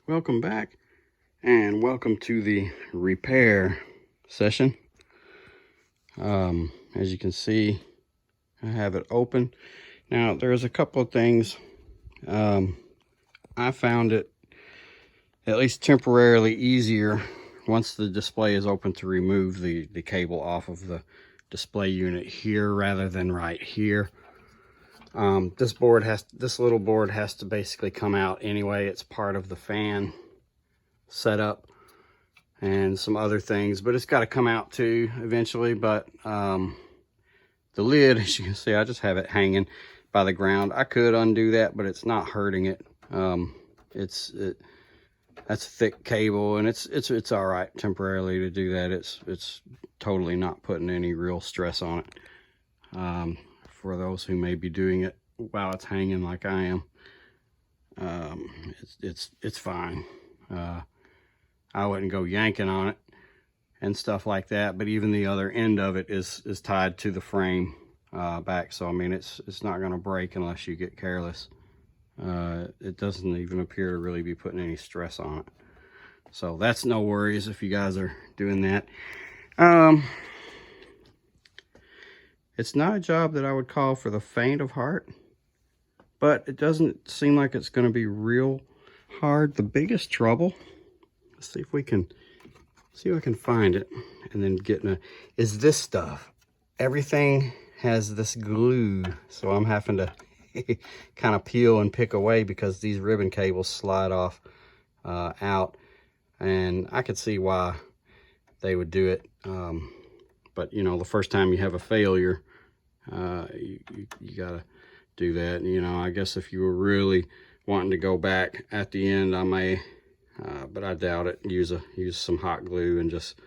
Welcome back, and welcome to the repair session. As you can see, I have it open. Now, there's a couple of things. I found it at least temporarily easier once the display is open to remove the cable off of the display unit here rather than right here. This little board has to basically come out anyway. It's part of the fan setup and some other things, but it's got to come out too eventually. But the lid, as you can see, I just have it hanging by the ground. I could undo that, but it's not hurting it. That's thick cable, and it's all right temporarily to do that. It's totally not putting any real stress on it. For those who may be doing it while it's hanging like I am, it's fine. I wouldn't go yanking on it and stuff like that, but even the other end of it is tied to the frame back, so I mean it's not going to break unless you get careless. It doesn't even appear to really be putting any stress on it, so that's no worries if you guys are doing that. It's not a job that I would call for the faint of heart, but it doesn't seem like it's going to be real hard. The biggest trouble, let's see if I can find it and then is this stuff. Everything has this glue, so I'm having to kind of peel and pick away because these ribbon cables slide off out, and I could see why they would do it. But you know, the first time you have a failure, you gotta do that. You know, I guess if you were really wanting to go back at the end, I may, but I doubt it. Use some hot glue and just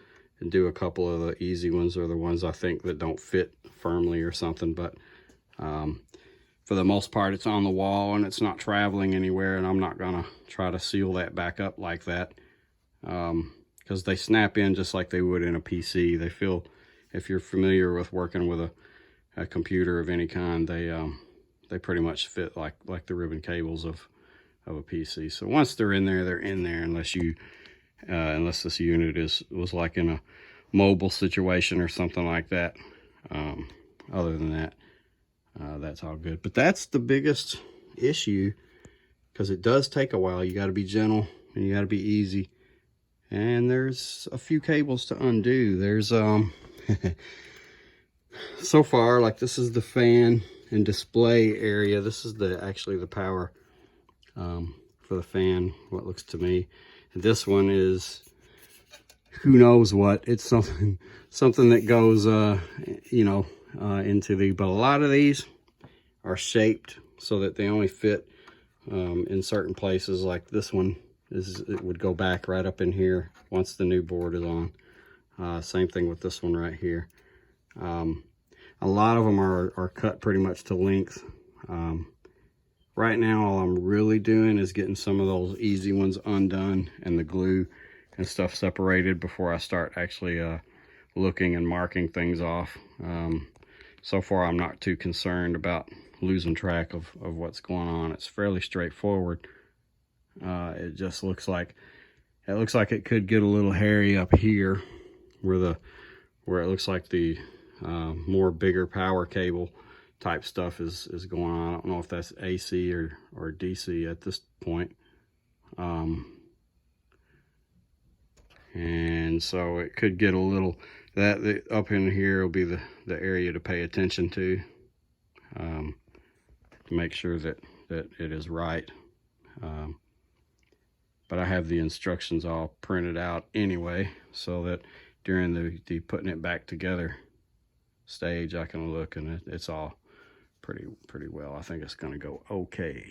do a couple of the easy ones, or the ones I think that don't fit firmly or something. But for the most part, it's on the wall and it's not traveling anywhere, and I'm not gonna try to seal that back up like that, because they snap in just like they would in a PC. They feel, if you're familiar with working with a computer of any kind, they pretty much fit like the ribbon cables of a PC. So once they're in there, unless this unit was like in a mobile situation or something like that. Other than that, that's all good. But that's the biggest issue, because it does take a while. You got to be gentle and you got to be easy. And there's a few cables to undo. There's so far, like, this is the fan and display area. This is actually the power for the fan, what looks to me. And this one is who knows what. It's something that goes into but a lot of these are shaped so that they only fit in certain places. Like this one it would go back right up in here once the new board is on. Same thing with this one right here. A lot of them are cut pretty much to length. Right now, all I'm really doing is getting some of those easy ones undone and the glue and stuff separated before I start actually looking and marking things off. So far, I'm not too concerned about losing track of what's going on. It's fairly straightforward. It just looks like it could get a little hairy up here where it looks like the more bigger power cable type stuff is going on. I don't know if that's AC or DC at this point. And so it could get a little, that up in here will be the area to pay attention to make sure that it is right. But I have the instructions all printed out anyway, so that during the putting it back together stage, I can look and it's all pretty well. I think it's going to go okay.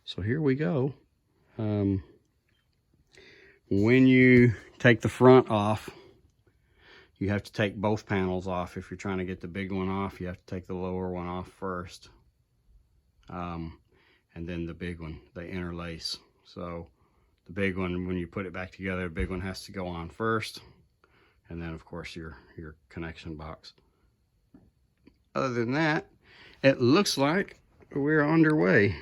So here we go. When you take the front off, you have to take both panels off. If you're trying to get the big one off, you have to take the lower one off first, and then the big one. They interlace. So the big one, when you put it back together, the big one has to go on first, and then of course your connection box. Other than that, it looks like we're underway.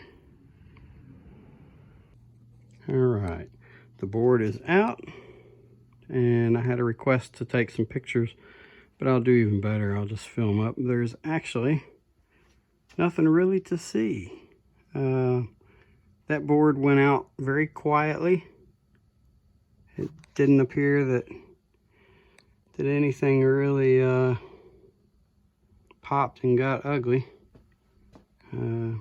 right, the board is out, and I had a request to take some pictures, but I'll do even better. I'll just film up. There's actually nothing really to see. That board went out very quietly. It didn't appear that anything really popped and got ugly. And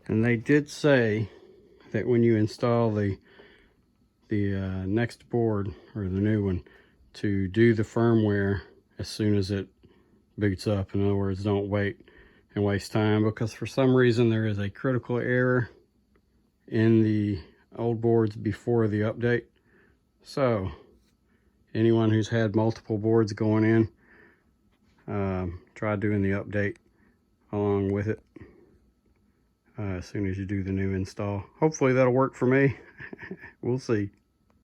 they did say that when you install the next board, or the new one, to do the firmware as soon as it boots up. In other words, don't wait and waste time, because for some reason there is a critical error in the old boards before the update. So anyone who's had multiple boards going in, try doing the update along with it as soon as you do the new install. Hopefully that'll work for me. We'll see.